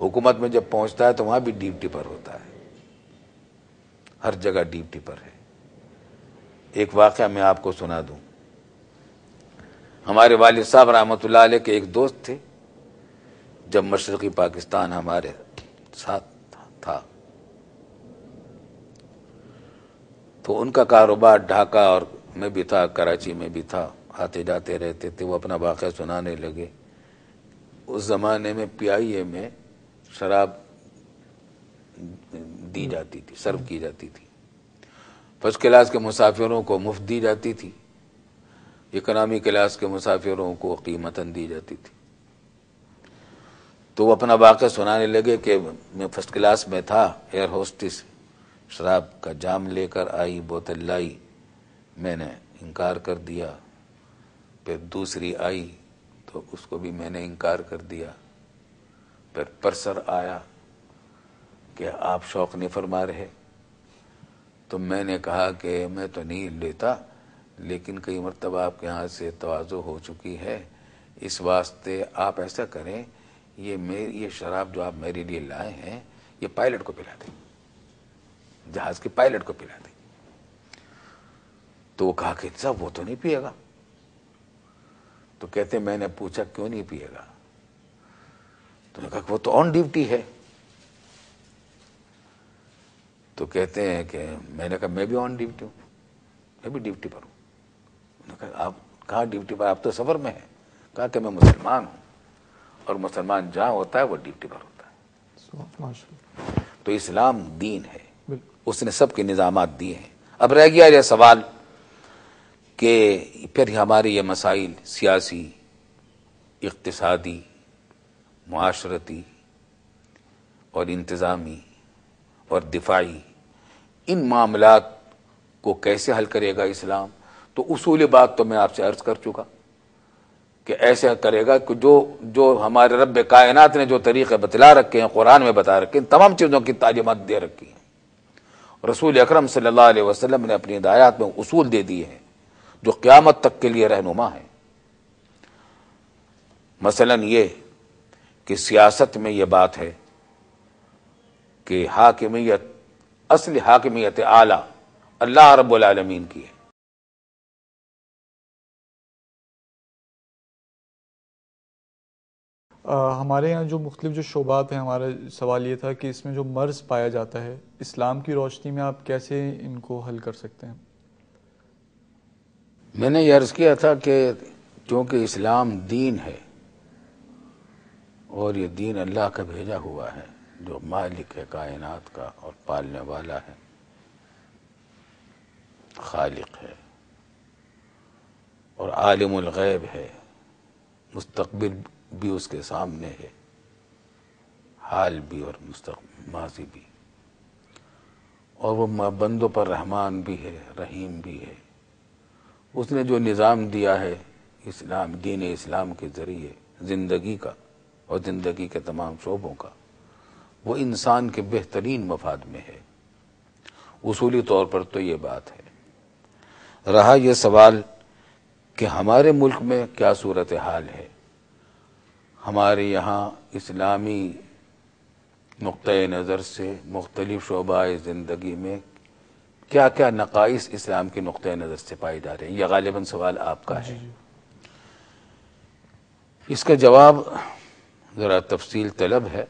حکومت میں جب پہنچتا ہے تو وہاں بھی ڈیوٹی پر ہوتا ہے، ہر جگہ ڈیوٹی پر ہے۔ ایک واقعہ میں آپ کو سنا دوں۔ ہمارے والد صاحب رحمۃ اللہ علیہ کے ایک دوست تھے، جب مشرقی پاکستان ہمارے ساتھ تھا تو ان کا کاروبار ڈھاکہ اور میں بھی تھا، کراچی میں بھی تھا، آتے جاتے رہتے تھے۔ وہ اپنا واقعہ سنانے لگے۔ اس زمانے میں پی آئی اے میں شراب دی جاتی تھی، سرو کی جاتی تھی، فرسٹ کلاس کے مسافروں کو مفت دی جاتی تھی، اکنامی کلاس کے مسافروں کو قیمتاً دی جاتی تھی۔ تو وہ اپنا واقعہ سنانے لگے کہ میں فرسٹ کلاس میں تھا، ایئر ہوسٹس شراب کا جام لے کر آئی، بوتل لائی، میں نے انکار کر دیا، پھر دوسری آئی تو اس کو بھی میں نے انکار کر دیا، پھر پرسر آیا کہ آپ شوق نہیں فرما رہے، تو میں نے کہا کہ میں تو نہیں لیتا، لیکن کئی مرتبہ آپ کے ہاں سے تواضع ہو چکی ہے، اس واسطے آپ ایسا کریں، یہ شراب جو آپ میرے لیے لائے ہیں یہ پائلٹ کو پلا دیں، جہاز کے پائلٹ کو پلا دیں۔ تو وہ کہا کہ صاحب وہ تو نہیں پیے گا۔ تو کہتے میں نے پوچھا کیوں نہیں پیے گا؟ تو نے کہا کہ وہ تو آن ڈیوٹی ہے۔ تو کہتے ہیں کہ میں نے کہا میں بھی آن ڈیوٹی ہوں، میں بھی ڈیوٹی پر ہوں۔ انہوں نے کہا آپ کہاں ڈیوٹی پر؟ آپ تو سفر میں ہیں۔ کہا کہ میں مسلمان ہوں، اور مسلمان جہاں ہوتا ہے وہ ڈیوٹی پر ہوتا ہے۔ تو اسلام دین ہے، اس نے سب کے نظامات دیے ہیں۔ اب رہ گیا یہ سوال کہ پھر ہمارے یہ مسائل سیاسی، اقتصادی، معاشرتی اور انتظامی اور دفاعی، ان معاملات کو کیسے حل کرے گا اسلام؟ تو اصولی بات تو میں آپ سے عرض کر چکا کہ ایسے کرے گا کہ جو ہمارے رب کائنات نے جو طریقے بتلا رکھے ہیں، قرآن میں بتا رکھے ہیں، تمام چیزوں کی تعلیمات دے رکھی ہیں۔ رسول اکرم صلی اللہ علیہ وسلم نے اپنی ہدایات میں اصول دے دیے ہیں جو قیامت تک کے لیے رہنما ہیں۔ مثلا یہ کہ سیاست میں یہ بات ہے کہ حاکمیت، اصل حاکمیت اعلیٰ اللہ رب العالمین کی ہے۔ ہمارے یہاں جو مختلف جو شعبات ہیں، ہمارا سوال یہ تھا کہ اس میں جو مرض پایا جاتا ہے، اسلام کی روشنی میں آپ کیسے ان کو حل کر سکتے ہیں؟ میں نے یہ عرض کیا تھا کہ چونکہ اسلام دین ہے اور یہ دین اللہ کا بھیجا ہوا ہے جو مالک ہے کائنات کا اور پالنے والا ہے، خالق ہے اور عالم الغیب ہے، مستقبل بھی اس کے سامنے ہے، حال بھی اور ماضی بھی، اور وہ بندوں پر رحمان بھی ہے، رحیم بھی ہے۔ اس نے جو نظام دیا ہے اسلام، دین اسلام کے ذریعے زندگی کا اور زندگی کے تمام شعبوں کا، وہ انسان کے بہترین مفاد میں ہے۔ اصولی طور پر تو یہ بات ہے۔ رہا یہ سوال کہ ہمارے ملک میں کیا صورتحال ہے، ہمارے یہاں اسلامی نقطۂ نظر سے مختلف شعبہ زندگی میں کیا کیا نقائص اسلام کے نقطۂ نظر سے پائے جا رہے ہیں، یہ غالباً سوال آپ کا ہے۔ اس کا جواب ذرا تفصیل طلب ہے۔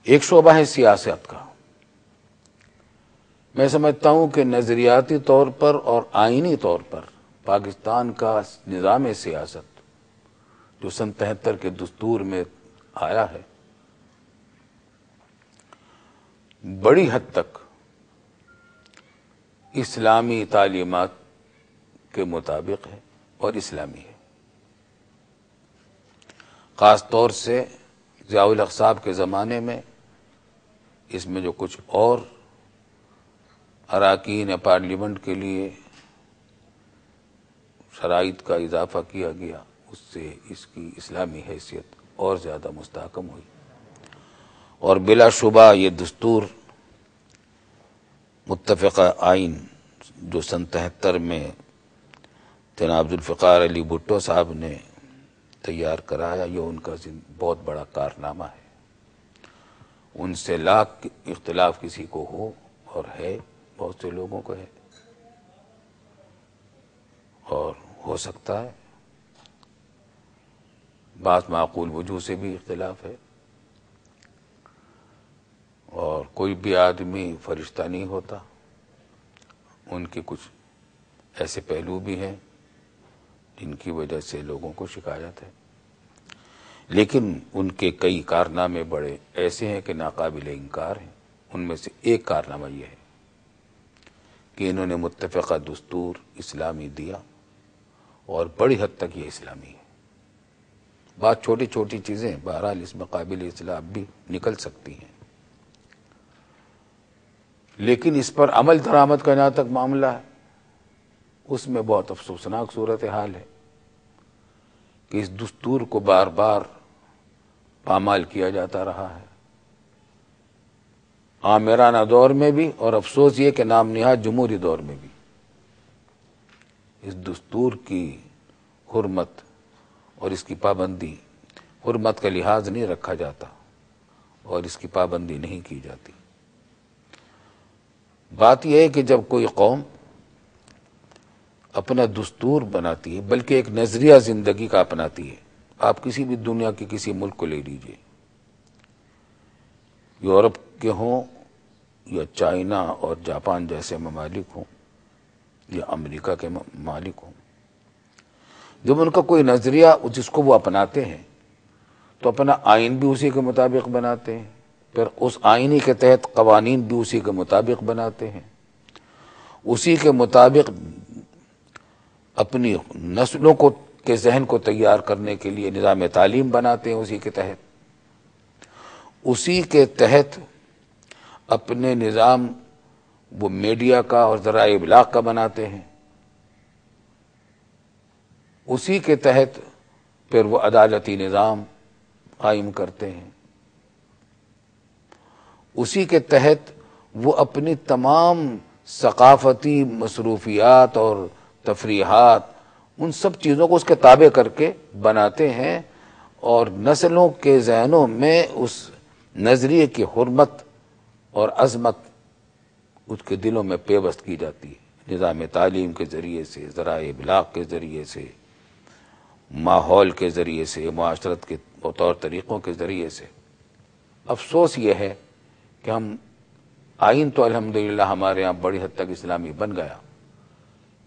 ایک شعبہ ہے سیاست کا۔ میں سمجھتا ہوں کہ نظریاتی طور پر اور آئینی طور پر پاکستان کا نظام سیاست جو سن 73 کے دستور میں آیا ہے، بڑی حد تک اسلامی تعلیمات کے مطابق ہے اور اسلامی ہے۔ خاص طور سے ضیاء الحق صاحب کے زمانے میں اس میں جو کچھ اور اراکین پارلیمنٹ کے لیے شرائط کا اضافہ کیا گیا، اس سے اس کی اسلامی حیثیت اور زیادہ مستحکم ہوئی، اور بلا شبہ یہ دستور متفقہ آئین جو سن 73 میں جناب ذوالفقار علی بھٹو صاحب نے تیار کرایا، یہ ان کا بہت بڑا کارنامہ ہے۔ ان سے لاکھ اختلاف کسی کو ہو، اور ہے، بہت سے لوگوں کو ہے، اور ہو سکتا ہے، بعض معقول وجوہ سے بھی اختلاف ہے، اور کوئی بھی آدمی فرشتہ نہیں ہوتا، ان کے کچھ ایسے پہلو بھی ہیں جن کی وجہ سے لوگوں کو شکایت ہے، لیکن ان کے کئی کارنامے بڑے ایسے ہیں کہ ناقابل انکار ہیں۔ ان میں سے ایک کارنامہ یہ ہے کہ انہوں نے متفقہ دستور اسلامی دیا، اور بڑی حد تک یہ اسلامی ہے۔ بات چھوٹی چھوٹی چیزیں بہرحال اس میں قابل اصلاح بھی نکل سکتی ہیں، لیکن اس پر عمل درآمد کا جہاں تک معاملہ ہے، اس میں بہت افسوسناک صورتحال ہے کہ اس دستور کو بار بار پامال کیا جاتا رہا ہے، آمرانہ دور میں بھی، اور افسوس یہ کہ نام نہاد جمہوری دور میں بھی اس دستور کی حرمت اور اس کی پابندی، حرمت کا لحاظ نہیں رکھا جاتا اور اس کی پابندی نہیں کی جاتی۔ بات یہ ہے کہ جب کوئی قوم اپنا دستور بناتی ہے، بلکہ ایک نظریہ زندگی کا اپناتی ہے، آپ کسی بھی دنیا کے کسی ملک کو لے لیجئے، یورپ کے ہوں یا چائنا اور جاپان جیسے ممالک ہوں یا امریکہ کے ممالک ہوں، جب ان کا کوئی نظریہ جس کو وہ اپناتے ہیں تو اپنا آئین بھی اسی کے مطابق بناتے ہیں، پھر اس آئینی کے تحت قوانین بھی اسی کے مطابق بناتے ہیں، اسی کے مطابق اپنی نسلوں کے ذہن کو تیار کرنے کے لیے نظام تعلیم بناتے ہیں، اسی کے تحت اپنے نظام وہ میڈیا کا اور ذرائع ابلاغ کا بناتے ہیں، اسی کے تحت پھر وہ عدالتی نظام قائم کرتے ہیں، اسی کے تحت وہ اپنی تمام ثقافتی مصروفیات اور تفریحات، ان سب چیزوں کو اس کے تابع کر کے بناتے ہیں، اور نسلوں کے ذہنوں میں اس نظریے کی حرمت اور عظمت اس کے دلوں میں پیوست کی جاتی ہے، نظام تعلیم کے ذریعے سے، ذرائع ابلاغ کے ذریعے سے، ماحول کے ذریعے سے، معاشرت کے طور طریقوں کے ذریعے سے۔ افسوس یہ ہے کہ ہم آئین تو الحمدللہ ہمارے ہاں بڑی حد تک اسلامی بن گیا،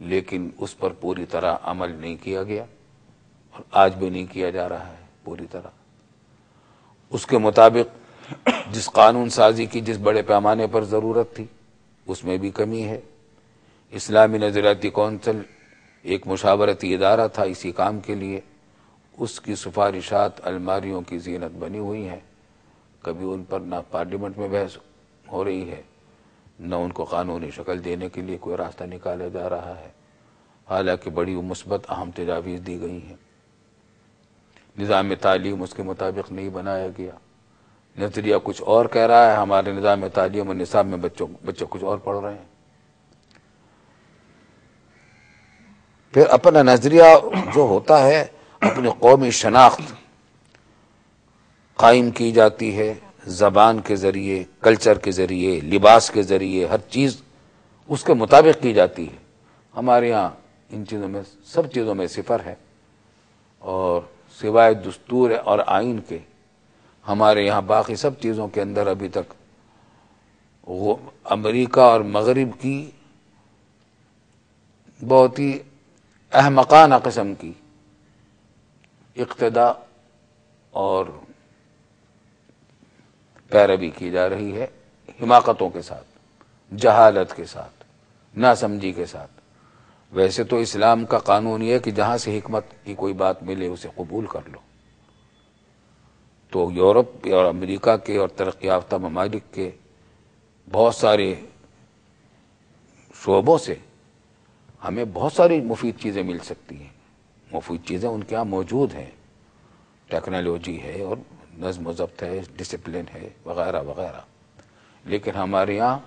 لیکن اس پر پوری طرح عمل نہیں کیا گیا، اور آج بھی نہیں کیا جا رہا ہے پوری طرح۔ اس کے مطابق جس قانون سازی کی جس بڑے پیمانے پر ضرورت تھی، اس میں بھی کمی ہے۔ اسلامی نظریاتی کونسل ایک مشاورتی ادارہ تھا اسی کام کے لیے، اس کی سفارشات الماریوں کی زینت بنی ہوئی ہیں، کبھی ان پر نہ پارلیمنٹ میں بحث ہو رہی ہے، نہ ان کو قانونی شکل دینے کے لیے کوئی راستہ نکالا جا رہا ہے، حالانکہ بڑی مثبت اہم تجاویز دی گئی ہیں۔ نظام تعلیم اس کے مطابق نہیں بنایا گیا، نظریہ کچھ اور کہہ رہا ہے، ہمارے نظام تعلیم اور نصاب میں بچے کچھ اور پڑھ رہے ہیں۔ پھر اپنا نظریہ جو ہوتا ہے، اپنی قومی شناخت قائم کی جاتی ہے، زبان کے ذریعے، کلچر کے ذریعے، لباس کے ذریعے، ہر چیز اس کے مطابق کی جاتی ہے۔ ہمارے ہاں ان چیزوں میں، سب چیزوں میں صفر ہے، اور سوائے دستور اور آئین کے ہمارے یہاں باقی سب چیزوں کے اندر ابھی تک امریکہ اور مغرب کی بہت ہی احمقانہ قسم کی اقتداء اور پیروی کی جا رہی ہے، حماقتوں کے ساتھ، جہالت کے ساتھ، ناسمجھی کے ساتھ۔ ویسے تو اسلام کا قانون یہ ہے کہ جہاں سے حکمت کی کوئی بات ملے اسے قبول کر لو، تو یورپ اور امریکہ کے اور ترقی یافتہ ممالک کے بہت سارے شعبوں سے ہمیں بہت ساری مفید چیزیں مل سکتی ہیں، مفید چیزیں ان کے ہاں موجود ہیں، ٹیکنالوجی ہے اور نظم و ضبط ہے، ڈسپلن ہے، وغیرہ وغیرہ، لیکن ہمارے یہاں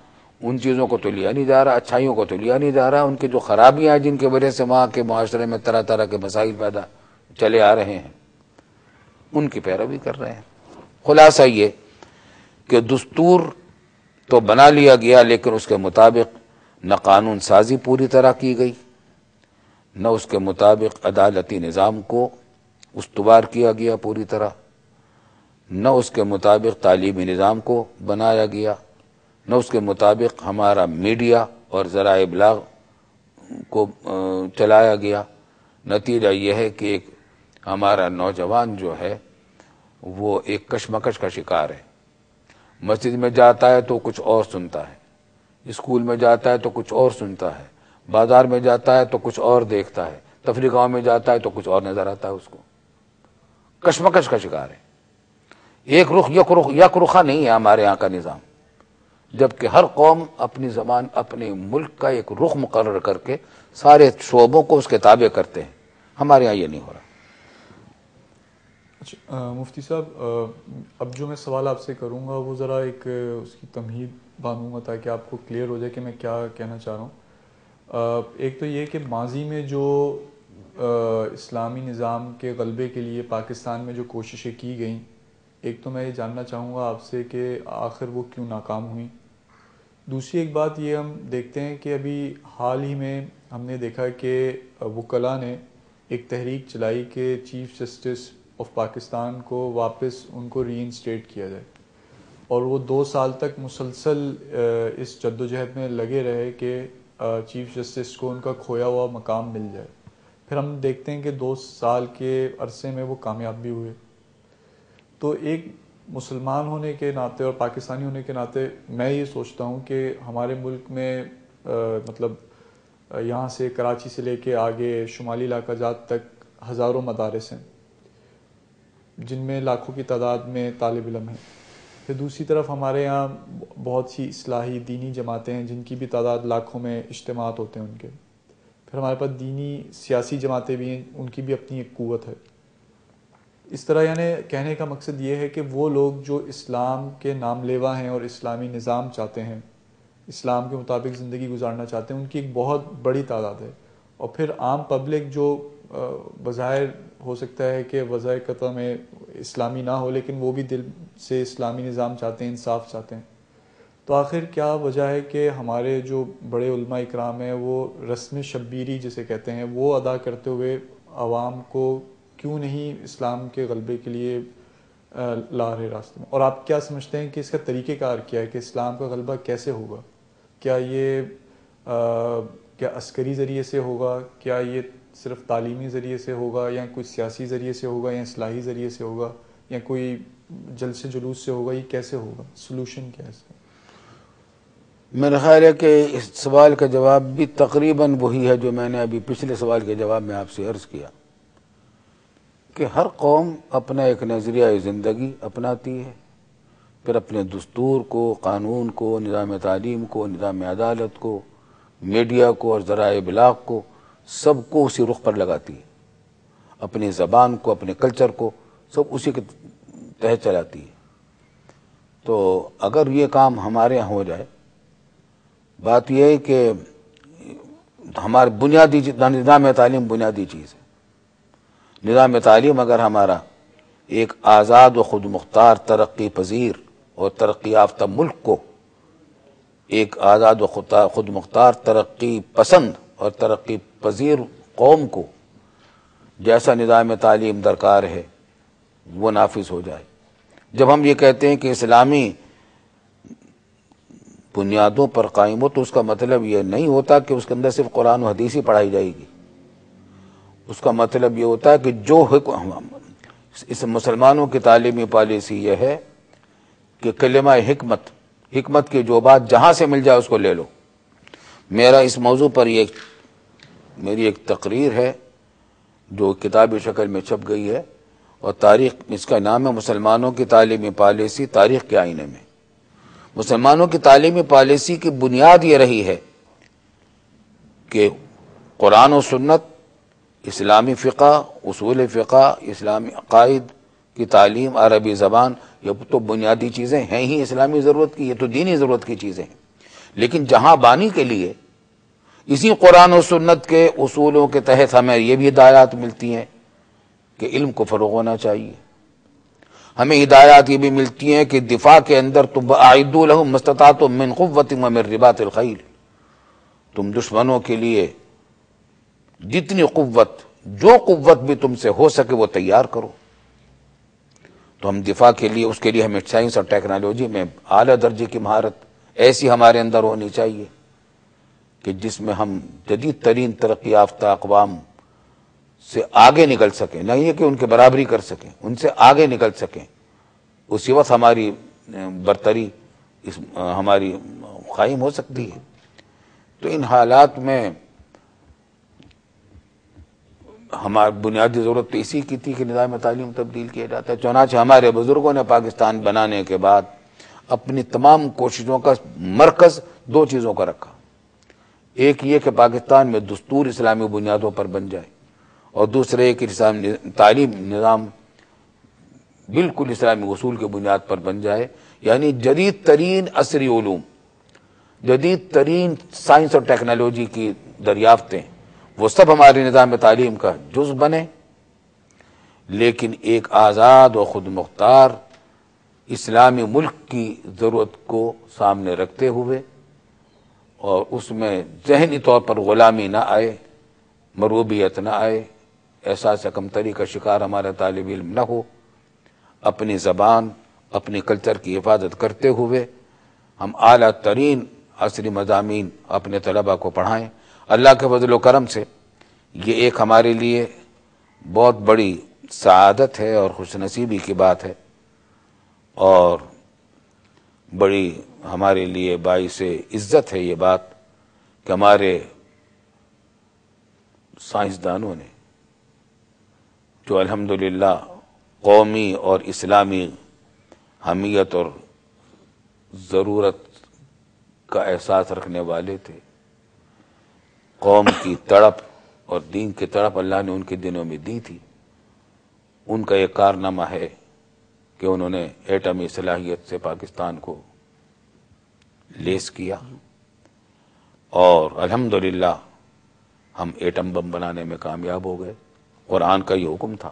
ان چیزوں کو تو لیا نہیں جا رہا، اچھائیوں کو تو لیا نہیں جا رہا، ان کی جو خرابیاں ہیں جن کی وجہ سے وہاں کے معاشرے میں طرح طرح کے مسائل پیدا چلے آ رہے ہیں ان کی پیروی کر رہے ہیں۔ خلاصہ یہ کہ دستور تو بنا لیا گیا، لیکن اس کے مطابق نہ قانون سازی پوری طرح کی گئی، نہ اس کے مطابق عدالتی نظام کو استوار کیا گیا پوری طرح، نہ اس کے مطابق تعلیمی نظام کو بنایا گیا، نہ اس کے مطابق ہمارا میڈیا اور ذرائع ابلاغ کو چلایا گیا۔ نتیجہ یہ ہے کہ ایک ہمارا نوجوان جو ہے وہ ایک کشمکش کا شکار ہے۔ مسجد میں جاتا ہے تو کچھ اور سنتا ہے، اسکول میں جاتا ہے تو کچھ اور سنتا ہے، بازار میں جاتا ہے تو کچھ اور دیکھتا ہے، تفریح گاہ میں جاتا ہے تو کچھ اور نظر آتا ہے اس کو۔ کشمکش کا شکار ہے۔ ایک رخ یک رخا نہیں ہے ہمارے یہاں کا نظام، جبکہ ہر قوم اپنی زبان اپنے ملک کا ایک رخ مقرر کر کے سارے شعبوں کو اس کے تابع کرتے ہیں۔ ہمارے یہاں یہ نہیں ہو رہا۔ اچھا مفتی صاحب، اب جو میں سوال آپ سے کروں گا وہ ذرا ایک اس کی تمہید باندھوں گا تاکہ آپ کو کلیئر ہو جائے کہ میں کیا کہنا چاہ رہا ہوں۔ ایک تو یہ کہ ماضی میں جو اسلامی نظام کے غلبے کے لیے پاکستان میں جو کوششیں کی گئیں، ایک تو میں یہ جاننا چاہوں گا آپ سے کہ آخر وہ کیوں ناکام ہوئیں۔ دوسری ایک بات یہ ہم دیکھتے ہیں کہ ابھی حال ہی میں ہم نے دیکھا کہ وکلاء نے ایک تحریک چلائی کہ چیف جسٹس آف پاکستان کو واپس ان کو ری انسٹیٹ کیا جائے، اور وہ 2 سال تک مسلسل اس جدوجہد میں لگے رہے کہ چیف جسٹس کو ان کا کھویا ہوا مقام مل جائے۔ پھر ہم دیکھتے ہیں کہ 2 سال کے عرصے میں وہ کامیاب بھی ہوئے۔ تو ایک مسلمان ہونے کے ناطے اور پاکستانی ہونے کے ناطے میں یہ سوچتا ہوں کہ ہمارے ملک میں مطلب یہاں سے کراچی سے لے کے آگے شمالی علاقہ جات تک ہزاروں مدارس ہیں جن میں لاکھوں کی تعداد میں طالب علم ہیں۔ پھر دوسری طرف ہمارے یہاں بہت سی اصلاحی دینی جماعتیں ہیں جن کی بھی تعداد لاکھوں میں اجتماعات ہوتے ہیں ان کے۔ پھر ہمارے پاس دینی سیاسی جماعتیں بھی ہیں، ان کی بھی اپنی ایک قوت ہے۔ اس طرح یعنی کہنے کا مقصد یہ ہے کہ وہ لوگ جو اسلام کے نام لیوا ہیں اور اسلامی نظام چاہتے ہیں، اسلام کے مطابق زندگی گزارنا چاہتے ہیں، ان کی ایک بہت بڑی تعداد ہے۔ اور پھر عام پبلک جو بظاہر ہو سکتا ہے کہ وضع قطع میں اسلامی نہ ہو لیکن وہ بھی دل سے اسلامی نظام چاہتے ہیں، انصاف چاہتے ہیں۔ تو آخر کیا وجہ ہے کہ ہمارے جو بڑے علماء اکرام ہیں وہ رسم شبیری جسے کہتے ہیں وہ ادا کرتے ہوئے عوام کو کیوں نہیں اسلام کے غلبے کے لیے لا رہے راستے میں؟ اور آپ کیا سمجھتے ہیں کہ اس کا طریقہ کار کیا ہے کہ اسلام کا غلبہ کیسے ہوگا؟ کیا یہ کیا عسکری ذریعے سے ہوگا؟ کیا یہ صرف تعلیمی ذریعے سے ہوگا، یا کوئی سیاسی ذریعے سے ہوگا، یا اصلاحی ذریعے سے ہوگا، یا کوئی جلسے جلوس سے ہوگا؟ یہ کیسے ہوگا؟ سلوشن کیا ہے اس کا؟ میرا خیال ہے کہ اس سوال کا جواب بھی تقریباً وہی ہے جو میں نے ابھی پچھلے سوال کے جواب میں آپ سے عرض کیا کہ ہر قوم اپنا ایک نظریہ زندگی اپناتی ہے، پھر اپنے دستور کو، قانون کو، نظام تعلیم کو، نظام عدالت کو، میڈیا کو اور ذرائع ابلاغ کو، سب کو اسی رخ پر لگاتی ہے، اپنی زبان کو، اپنے کلچر کو، سب اسی کے تحت چلاتی ہے۔ تو اگر یہ کام ہمارے یہاں ہو جائے، بات یہ ہے کہ ہمارے بنیادی نظام تعلیم بنیادی چیز ہے۔ نظام تعلیم اگر ہمارا ایک آزاد و خود مختار ترقی پذیر اور ترقی یافتہ ملک کو ایک آزاد و خود مختار ترقی پسند اور ترقی پذیر قوم کو جیسا نظام تعلیم درکار ہے وہ نافذ ہو جائے۔ جب ہم یہ کہتے ہیں کہ اسلامی بنیادوں پر قائم ہو تو اس کا مطلب یہ نہیں ہوتا کہ اس کے اندر صرف قرآن و حدیث ہی پڑھائی جائے گی۔ اس کا مطلب یہ ہوتا ہے کہ جو اس مسلمانوں کی تعلیمی پالیسی یہ ہے کہ کلمہ حکمت کی جو بات جہاں سے مل جائے اس کو لے لو۔ میرا اس موضوع پر میری ایک تقریر ہے جو کتابی شکل میں چھپ گئی ہے، اور تاریخ اس کا نام ہے مسلمانوں کی تعلیمی پالیسی تاریخ کے آئینے میں۔ مسلمانوں کی تعلیمی پالیسی کی بنیاد یہ رہی ہے کہ قرآن و سنت، اسلامی فقہ، اصول فقہ، اسلامی عقائد کی تعلیم، عربی زبان، یہ تو بنیادی چیزیں ہیں ہی اسلامی ضرورت کی، یہ تو دینی ضرورت کی چیزیں ہیں۔ لیکن جہاں بانی کے لیے اسی قرآن و سنت کے اصولوں کے تحت ہمیں یہ بھی ہدایات ملتی ہیں کہ علم کو فروغ ہونا چاہیے، ہمیں ہدایات یہ بھی ملتی ہیں کہ دفاع کے اندر تم اعدوا لهم ما استطعتم من قوة ومن رباط الخیل، تم دشمنوں کے لیے جتنی قوت، جو قوت بھی تم سے ہو سکے وہ تیار کرو۔ تو ہم دفاع کے لیے، اس کے لیے ہمیں سائنس اور ٹیکنالوجی میں اعلیٰ درجے کی مہارت ایسی ہمارے اندر ہونی چاہیے کہ جس میں ہم جدید ترین ترقی یافتہ اقوام سے آگے نکل سکیں، نہیں ہے کہ ان کے برابری کر سکیں، ان سے آگے نکل سکیں۔ اسی وقت ہماری برتری ہماری قائم ہو سکتی ہے۔ تو ان حالات میں ہماری بنیادی ضرورت تو اسی کی تھی کہ نظام تعلیم تبدیل کیا جاتا ہے۔ چنانچہ ہمارے بزرگوں نے پاکستان بنانے کے بعد اپنی تمام کوششوں کا مرکز دو چیزوں کا رکھا۔ ایک یہ کہ پاکستان میں دستور اسلامی بنیادوں پر بن جائے، اور دوسرے ایک تعلیم نظام بالکل اسلامی اصول کے بنیاد پر بن جائے، یعنی جدید ترین عصری علوم، جدید ترین سائنس اور ٹیکنالوجی کی دریافتیں وہ سب ہمارے نظام تعلیم کا جز بنے، لیکن ایک آزاد و خود مختار اسلامی ملک کی ضرورت کو سامنے رکھتے ہوئے، اور اس میں ذہنی طور پر غلامی نہ آئے، مروبیت نہ آئے، احساس کمتری کا شکار ہمارا طالب علم نہ ہو۔ اپنی زبان، اپنی کلچر کی حفاظت کرتے ہوئے ہم اعلیٰ ترین عصری مضامین اپنے طلباء کو پڑھائیں۔ اللہ کے فضل و کرم سے یہ ایک ہمارے لیے بہت بڑی سعادت ہے اور خوش نصیبی کی بات ہے، اور بڑی ہمارے لیے باعث عزت ہے یہ بات کہ ہمارے سائنسدانوں نے جو الحمدللہ قومی اور اسلامی حمیت اور ضرورت کا احساس رکھنے والے تھے، قوم کی تڑپ اور دین کی تڑپ اللہ نے ان کے دنوں میں دی تھی، ان کا ایک کارنامہ ہے کہ انہوں نے ایٹمی صلاحیت سے پاکستان کو لیس کیا، اور الحمدللہ ہم ایٹم بم بنانے میں کامیاب ہو گئے۔ قرآن کا یہ حکم تھا